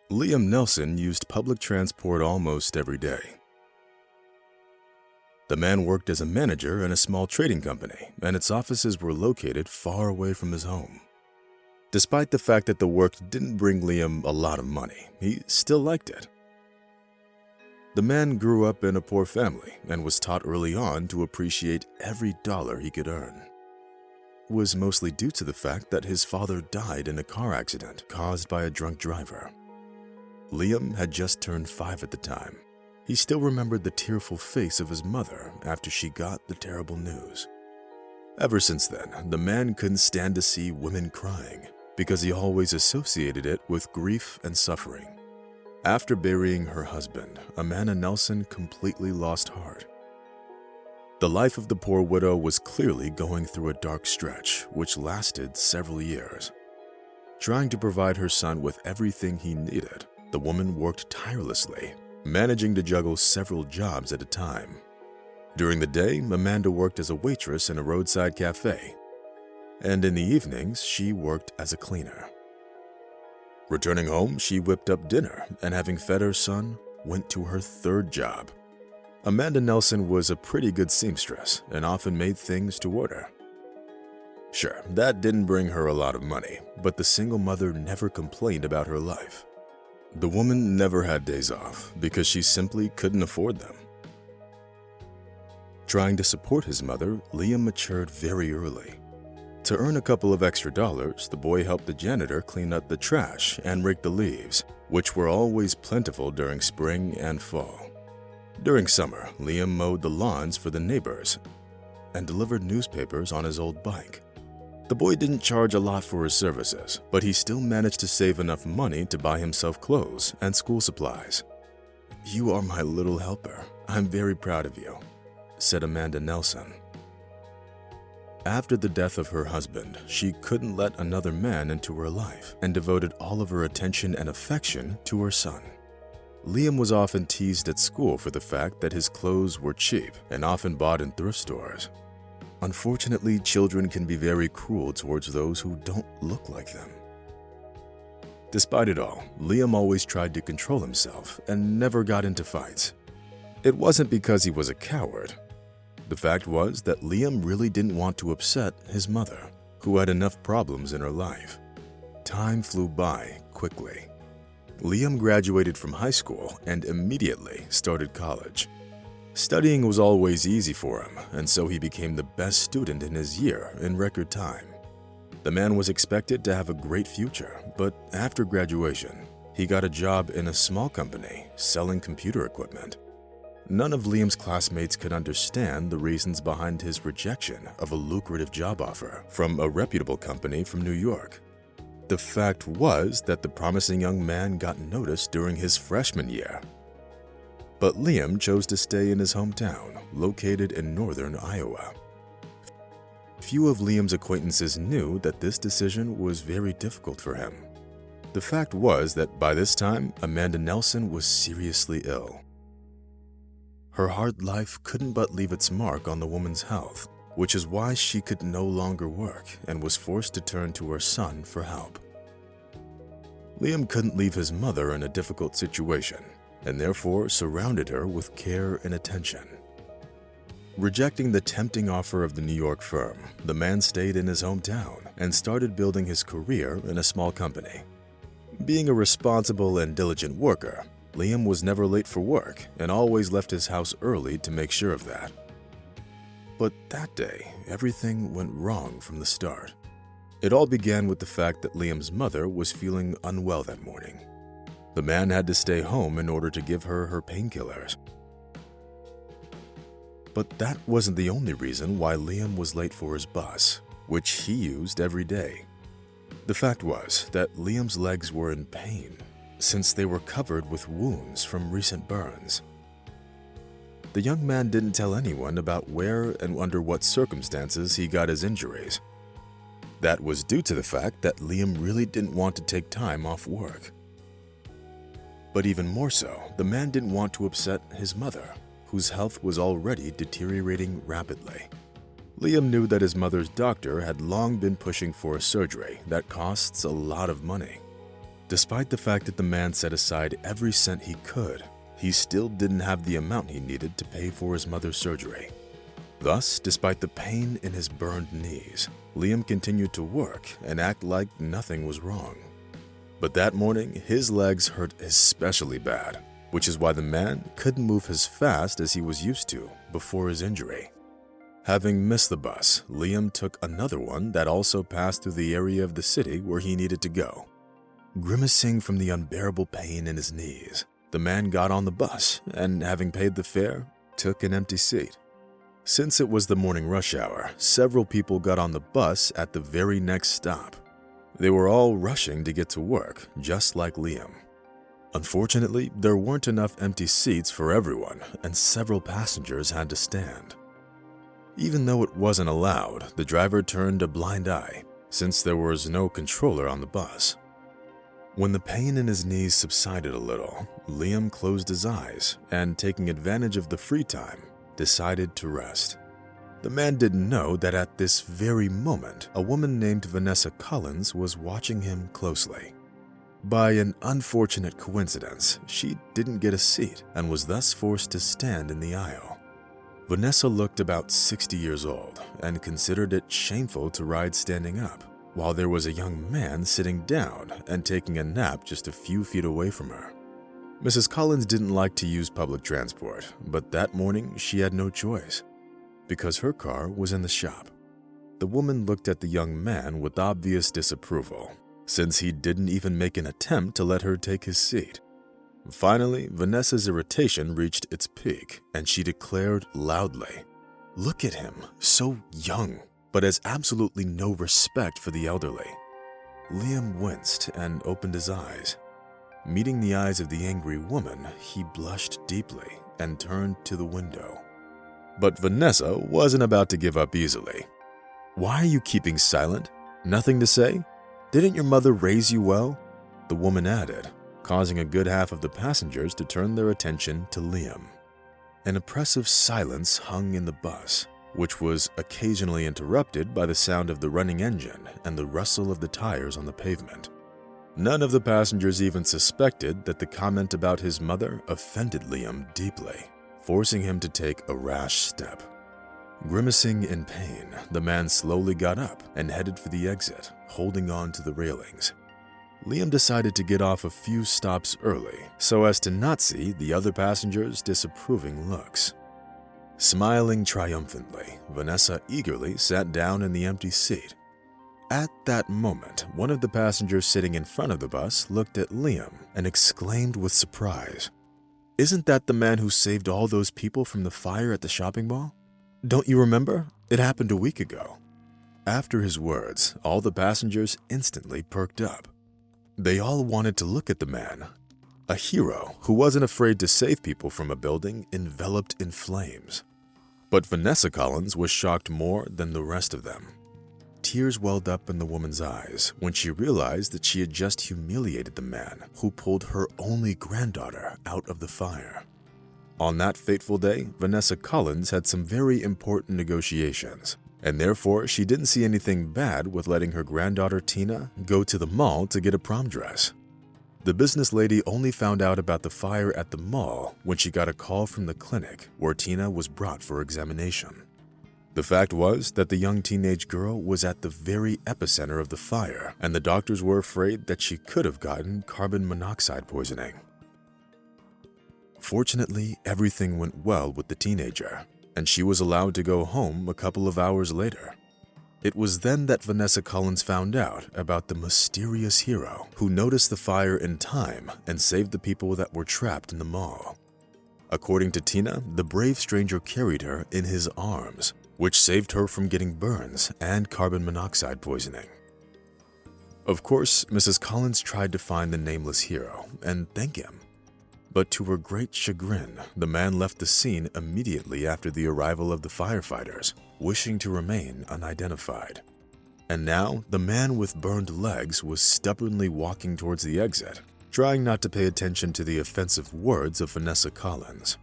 Liam Nelson used public transport almost every day. The man worked as a manager in a small trading company, and its offices were located far away from his home. Despite the fact that the work didn't bring Liam a lot of money, he still liked it. The man grew up in a poor family and was taught early on to appreciate every dollar he could earn. It was mostly due to the fact that his father died in a car accident caused by a drunk driver. Liam had just turned 5 at the time. He still remembered the tearful face of his mother after she got the terrible news. Ever since then, the man couldn't stand to see women crying because he always associated it with grief and suffering. After burying her husband, Amanda Nelson completely lost heart. The life of the poor widow was clearly going through a dark stretch, which lasted several years. Trying to provide her son with everything he needed, the woman worked tirelessly, managing to juggle several jobs at a time. During the day, Amanda worked as a waitress in a roadside cafe, and in the evenings, she worked as a cleaner. Returning home, she whipped up dinner, and having fed her son, went to her 3rd job. Amanda Nelson was a pretty good seamstress and often made things to order. Sure, that didn't bring her a lot of money, but the single mother never complained about her life. The woman never had days off because she simply couldn't afford them. Trying to support his mother, Liam matured very early. To earn a couple of extra dollars, the boy helped the janitor clean up the trash and rake the leaves, which were always plentiful during spring and fall. During summer, Liam mowed the lawns for the neighbors and delivered newspapers on his old bike. The boy didn't charge a lot for his services, but he still managed to save enough money to buy himself clothes and school supplies. "You are my little helper. I'm very proud of you," said Amanda Nelson. After the death of her husband, she couldn't let another man into her life and devoted all of her attention and affection to her son. Liam was often teased at school for the fact that his clothes were cheap and often bought in thrift stores. Unfortunately, children can be very cruel towards those who don't look like them. Despite it all, Liam always tried to control himself and never got into fights. It wasn't because he was a coward. The fact was that Liam really didn't want to upset his mother, who had enough problems in her life. Time flew by quickly. Liam graduated from high school and immediately started college. Studying was always easy for him, and so he became the best student in his year in record time. The man was expected to have a great future, but after graduation, he got a job in a small company selling computer equipment. None of Liam's classmates could understand the reasons behind his rejection of a lucrative job offer from a reputable company from New York. The fact was that the promising young man got noticed during his freshman year. But Liam chose to stay in his hometown, located in northern Iowa. Few of Liam's acquaintances knew that this decision was very difficult for him. The fact was that by this time, Amanda Nelson was seriously ill. Her hard life couldn't but leave its mark on the woman's health, which is why she could no longer work and was forced to turn to her son for help. Liam couldn't leave his mother in a difficult situation, and therefore surrounded her with care and attention. Rejecting the tempting offer of the New York firm, the man stayed in his hometown and started building his career in a small company. Being a responsible and diligent worker, Liam was never late for work and always left his house early to make sure of that. But that day, everything went wrong from the start. It all began with the fact that Liam's mother was feeling unwell that morning. The man had to stay home in order to give her her painkillers. But that wasn't the only reason why Liam was late for his bus, which he used every day. The fact was that Liam's legs were in pain since they were covered with wounds from recent burns. The young man didn't tell anyone about where and under what circumstances he got his injuries. That was due to the fact that Liam really didn't want to take time off work. But even more so, the man didn't want to upset his mother, whose health was already deteriorating rapidly. Liam knew that his mother's doctor had long been pushing for a surgery that costs a lot of money. Despite the fact that the man set aside every cent he could, he still didn't have the amount he needed to pay for his mother's surgery. Thus, despite the pain in his burned knees, Liam continued to work and act like nothing was wrong. But that morning, his legs hurt especially bad, which is why the man couldn't move as fast as he was used to before his injury. Having missed the bus, Liam took another one that also passed through the area of the city where he needed to go. Grimacing from the unbearable pain in his knees, the man got on the bus and, having paid the fare, took an empty seat. Since it was the morning rush hour, several people got on the bus at the very next stop. They were all rushing to get to work, just like Liam. Unfortunately, there weren't enough empty seats for everyone, and several passengers had to stand. Even though it wasn't allowed, the driver turned a blind eye, since there was no controller on the bus. When the pain in his knees subsided a little, Liam closed his eyes and, taking advantage of the free time, decided to rest. The man didn't know that at this very moment, a woman named Vanessa Collins was watching him closely. By an unfortunate coincidence, she didn't get a seat and was thus forced to stand in the aisle. Vanessa looked about 60 years old and considered it shameful to ride standing up, while there was a young man sitting down and taking a nap just a few feet away from her. Mrs. Collins didn't like to use public transport, but that morning she had no choice, because her car was in the shop. The woman looked at the young man with obvious disapproval, since he didn't even make an attempt to let her take his seat. Finally, Vanessa's irritation reached its peak, and she declared loudly, "Look at him, so young, but has absolutely no respect for the elderly." Liam winced and opened his eyes. Meeting the eyes of the angry woman, he blushed deeply and turned to the window. But Vanessa wasn't about to give up easily. "Why are you keeping silent? Nothing to say? Didn't your mother raise you well?" the woman added, causing a good half of the passengers to turn their attention to Liam. An oppressive silence hung in the bus, which was occasionally interrupted by the sound of the running engine and the rustle of the tires on the pavement. None of the passengers even suspected that the comment about his mother offended Liam deeply, forcing him to take a rash step. Grimacing in pain, the man slowly got up and headed for the exit, holding on to the railings. Liam decided to get off a few stops early so as to not see the other passengers' disapproving looks. Smiling triumphantly, Vanessa eagerly sat down in the empty seat. At that moment, one of the passengers sitting in front of the bus looked at Liam and exclaimed with surprise, "Isn't that the man who saved all those people from the fire at the shopping mall? Don't you remember? It happened a week ago." After his words, all the passengers instantly perked up. They all wanted to look at the man, a hero who wasn't afraid to save people from a building enveloped in flames. But Vanessa Collins was shocked more than the rest of them. Tears welled up in the woman's eyes when she realized that she had just humiliated the man who pulled her only granddaughter out of the fire. On that fateful day, Vanessa Collins had some very important negotiations, and therefore she didn't see anything bad with letting her granddaughter Tina go to the mall to get a prom dress. The business lady only found out about the fire at the mall when she got a call from the clinic where Tina was brought for examination. The fact was that the young teenage girl was at the very epicenter of the fire, and the doctors were afraid that she could have gotten carbon monoxide poisoning. Fortunately, everything went well with the teenager, and she was allowed to go home a couple of hours later. It was then that Vanessa Collins found out about the mysterious hero who noticed the fire in time and saved the people that were trapped in the mall. According to Tina, the brave stranger carried her in his arms, which saved her from getting burns and carbon monoxide poisoning. Of course, Mrs. Collins tried to find the nameless hero and thank him. But to her great chagrin, the man left the scene immediately after the arrival of the firefighters, wishing to remain unidentified. And now, the man with burned legs was stubbornly walking towards the exit, trying not to pay attention to the offensive words of Vanessa Collins.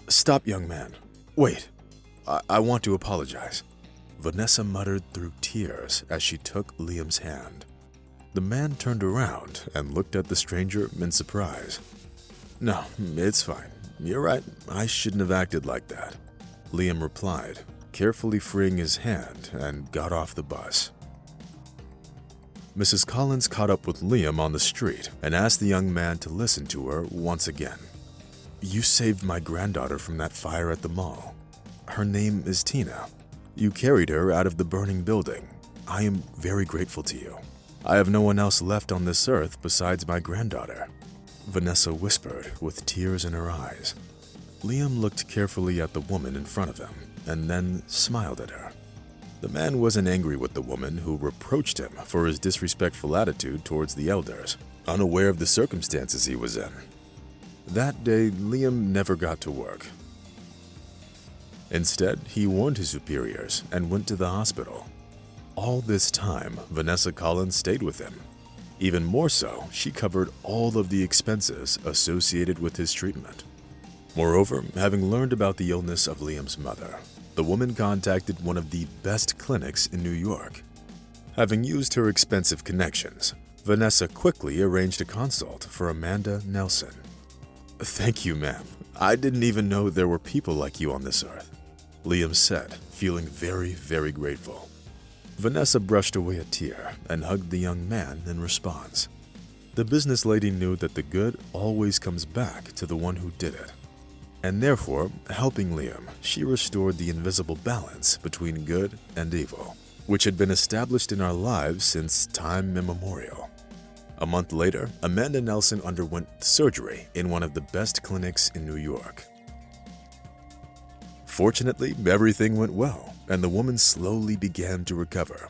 "Stop, young man. Wait. I want to apologize," Vanessa muttered through tears as she took Liam's hand. The man turned around and looked at the stranger in surprise. "No, it's fine. You're right, I shouldn't have acted like that," Liam replied, carefully freeing his hand, and got off the bus. Mrs. Collins caught up with Liam on the street and asked the young man to listen to her once again. "You saved my granddaughter from that fire at the mall. Her name is Tina. You carried her out of the burning building. I am very grateful to you. I have no one else left on this earth besides my granddaughter," Vanessa whispered with tears in her eyes. Liam looked carefully at the woman in front of him and then smiled at her. The man wasn't angry with the woman who reproached him for his disrespectful attitude towards the elders, unaware of the circumstances he was in. That day, Liam never got to work. Instead, he warned his superiors and went to the hospital. All this time, Vanessa Collins stayed with him. Even more so, she covered all of the expenses associated with his treatment. Moreover, having learned about the illness of Liam's mother, the woman contacted one of the best clinics in New York. Having used her expensive connections, Vanessa quickly arranged a consult for Amanda Nelson. "Thank you, ma'am. I didn't even know there were people like you on this earth," Liam said, feeling very, very grateful. Vanessa brushed away a tear and hugged the young man in response. The business lady knew that the good always comes back to the one who did it. And therefore, helping Liam, she restored the invisible balance between good and evil, which had been established in our lives since time immemorial. A month later, Amanda Nelson underwent surgery in one of the best clinics in New York. Fortunately, everything went well, and the woman slowly began to recover.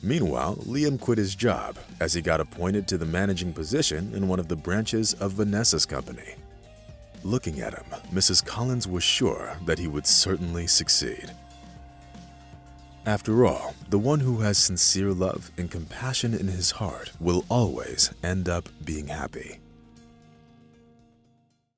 Meanwhile, Liam quit his job as he got appointed to the managing position in one of the branches of Vanessa's company. Looking at him, Mrs. Collins was sure that he would certainly succeed. After all, the one who has sincere love and compassion in his heart will always end up being happy.